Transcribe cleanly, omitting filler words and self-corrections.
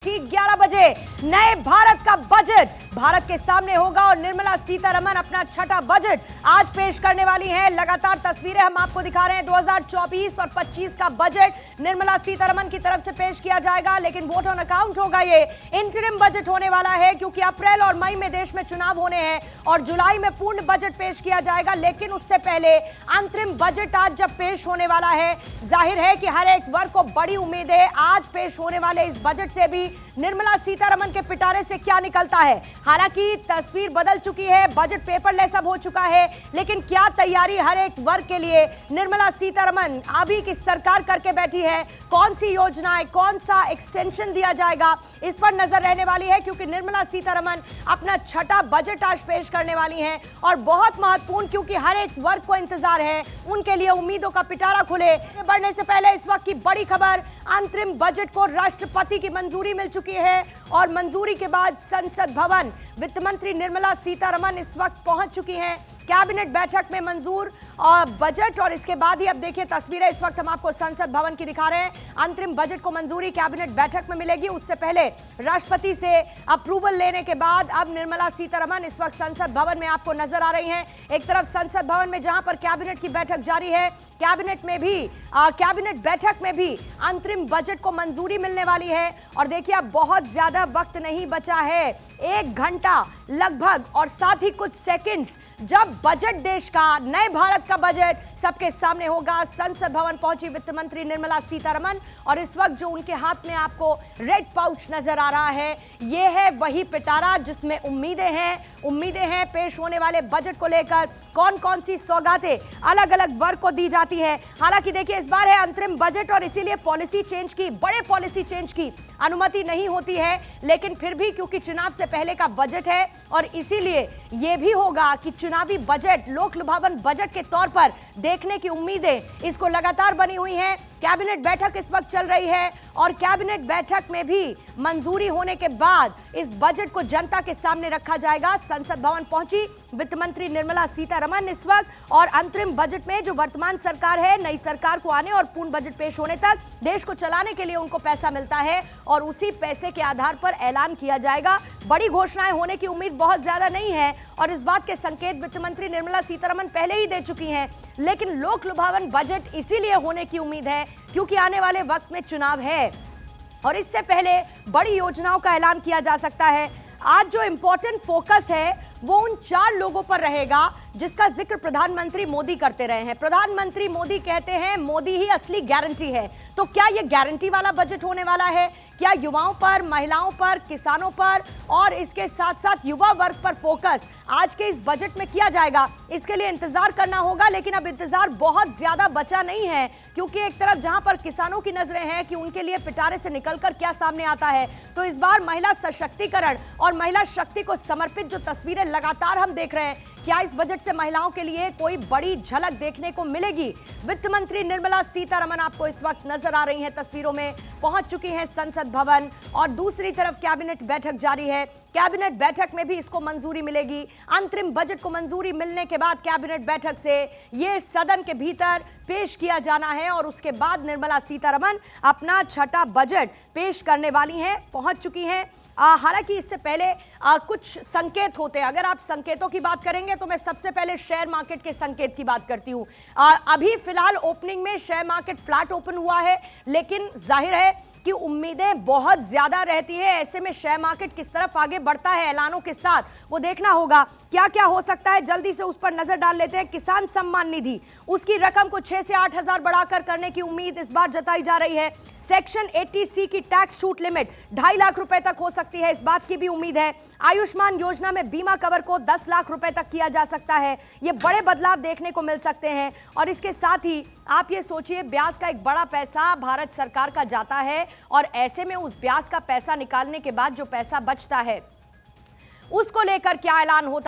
ठीक 11 बजे नए भारत का बजट भारत के सामने होगा और निर्मला सीतारमण अपना छठा बजट आज पेश करने वाली हैं। लगातार तस्वीरें हम आपको दिखा रहे हैं। 2024 और 25 का बजट निर्मला सीतारमण की तरफ से पेश किया जाएगा, लेकिन वोट ऑन अकाउंट होगा। ये इंटरिम बजट होने वाला है क्योंकि अप्रैल और मई में देश में चुनाव होने हैं और जुलाई में पूर्ण बजट पेश किया जाएगा। लेकिन उससे पहले अंतरिम बजट आज जब पेश होने वाला है, जाहिर है कि हर एक वर्ग को बड़ी उम्मीद है आज पेश होने वाले इस बजट से भी निर्मला सीतारमण के पिटारे से क्या निकलता है। हालांकि तस्वीर बदल चुकी है, बजट पेपरलेस अब हो चुका है, लेकिन क्या तैयारी हर एक वर्ग के लिए निर्मला सीतारमण अभी की सरकार करके बैठी है, कौन सी योजनाएं, कौन सा एक्सटेंशन दिया जाएगा, इस पर नजर रहने वाली है क्योंकि निर्मला सीतारमण अपना छठा बजट आज पेश करने वाली हैं और बहुत महत्वपूर्ण क्योंकि हर एक वर्ग को इंतजार है, उनके लिए उम्मीदों का पिटारा खुले। बढ़ने से पहले इस वक्त की बड़ी खबर, अंतरिम बजट को राष्ट्रपति की मंजूरी मिल चुकी है और मंजूरी के बाद संसद भवन वित्त मंत्री निर्मला सीतारमण इस वक्त पहुंच चुकी हैं। कैबिनेट बैठक में मंजूर और बजट और इसके बाद ही अब देखिए तस्वीरें इस वक्त हम आपको संसद भवन की दिखा रहे हैं। अंतरिम बजट को मंजूरी कैबिनेट बैठक में मिलेगी, उससे पहले राष्ट्रपति से अप्रूवल लेने के बाद अब निर्मला सीतारमण इस वक्त संसद भवन में आपको नजर आ रही हैं। एक तरफ संसद भवन में जहां पर कैबिनेट की बैठक जारी है, कैबिनेट बैठक में भी अंतरिम बजट को मंजूरी मिलने वाली है और देखिए अब बहुत ज्यादा वक्त नहीं बचा है, 1 घंटा लगभग और साथ ही कुछ सेकंड्स जब बजट देश का नए भारत का बजट सबके सामने होगा। संसद भवन पहुंची वित्त मंत्री निर्मला सीतारमण और इस वक्त जो उनके हाथ में आपको रेड पाउच नजर आ रहा है, यह है वही पिटारा जिसमें उम्मीदें हैं पेश होने वाले बजट को लेकर कौन कौन सी सौगातें अलग अलग वर्ग को दी जाती है। हालांकि देखिए इस बार है अंतरिम बजट और इसीलिए बड़े पॉलिसी चेंज की अनुमति नहीं होती है, लेकिन फिर भी क्योंकि चुनाव से पहले का बजट है और इसीलिए यह भी होगा कि चुनावी बजट लोक लुभावन बजट के तौर पर देखने की उम्मीदें इसको लगातार बनी हुई हैं। कैबिनेट बैठक इस वक्त चल रही है और कैबिनेट बैठक में भी मंजूरी होने के बाद इस बजट को जनता के सामने रखा जाएगा। संसद भवन पहुंची वित्त मंत्री निर्मला सीतारमण इस वक्त और अंतरिम बजट में जो वर्तमान सरकार है, नई सरकार को आने और पूर्ण बजट पेश होने तक देश को चलाने के लिए उनको पैसा मिलता है और उसी पैसे के आधार पर ऐलान किया जाएगा। बड़ी घोषणाएं होने की उम्मीद बहुत ज्यादा नहीं है और इस बात के संकेत वित्त मंत्री निर्मला सीतारमण पहले ही दे चुकी हैं, लेकिन लोक लुभावन बजट इसीलिए होने की उम्मीद है क्योंकि आने वाले वक्त में चुनाव है और इससे पहले बड़ी योजनाओं का ऐलान किया जा सकता है। आज जो इंपॉर्टेंट फोकस है वो उन 4 लोगों पर रहेगा जिसका जिक्र प्रधानमंत्री मोदी करते रहे हैं। प्रधानमंत्री मोदी कहते हैं मोदी ही असली गारंटी है, तो क्या यह गारंटी वाला बजट होने वाला है? क्या युवाओं पर, महिलाओं पर, किसानों पर और इसके साथ साथ युवा वर्ग पर फोकस आज के इस बजट में किया जाएगा? इसके लिए इंतजार करना होगा, लेकिन अब इंतजार बहुत ज्यादा बचा नहीं है क्योंकि एक तरफ जहां पर किसानों की नजरें हैं कि उनके लिए पिटारे से निकलकर क्या सामने आता है, तो इस बार महिला सशक्तिकरण और महिला शक्ति को समर्पित जो तस्वीरें लगातार हम देख रहे हैं, क्या इस बजट से महिलाओं के लिए कोई बड़ी झलक देखने को मिलेगी? वित्त मंत्री निर्मला सीतारमण आपको इस वक्त नजर आ रही हैं, तस्वीरों में पहुंच चुकी हैं संसद भवन और दूसरी तरफ कैबिनेट बैठक जारी है। कैबिनेट बैठक में भी इसको मंजूरी मिलेगी। अंतरिम बजट को मंजूरी मिलने के बाद कैबिनेट बैठक से ये सदन के भीतर पेश किया जाना है और उसके बाद निर्मला सीतारमण अपना छठा बजट पेश करने वाली हैं, पहुंच चुकी हैं। हालांकि इससे पहले कुछ संकेत होते हैं। अगर आप संकेतों की बात करेंगे तो मैं सबसे पहले शेयर मार्केट के संकेत की बात करती हूं। अभी फिलहाल ओपनिंग में शेयर मार्केट फ्लैट ओपन हुआ है, लेकिन जाहिर है कि उम्मीदें बहुत ज्यादा रहती है। ऐसे में शेयर मार्केट किस तरफ आगे बढ़ता है ऐलानों के साथ, वो देखना होगा। क्या क्या हो सकता है जल्दी से उस पर नजर डाल लेते हैं। किसान सम्मान निधि, उसकी रकम को 6 से 8 हजार बढ़ाकर करने की उम्मीद इस बार जताई जा रही है। सेक्शन 80C की टैक्स छूट लिमिट 2.5 लाख रुपए तक हो सकती है, इस बात की भी उम्मीद है। आयुष्मान योजना में बीमा कवर को 10 लाख रुपए तक किया जा सकता है। ये बड़े बदलाव देखने को मिल सकते हैं और इसके साथ ही आप ये सोचिए ब्याज का एक बड़ा पैसा भारत सरकार का जाता है और ऐसे में उस ब्याज का पैसा निकालने के बाद जो पैसा बचता है उसको लेकर क्या ऐलान होता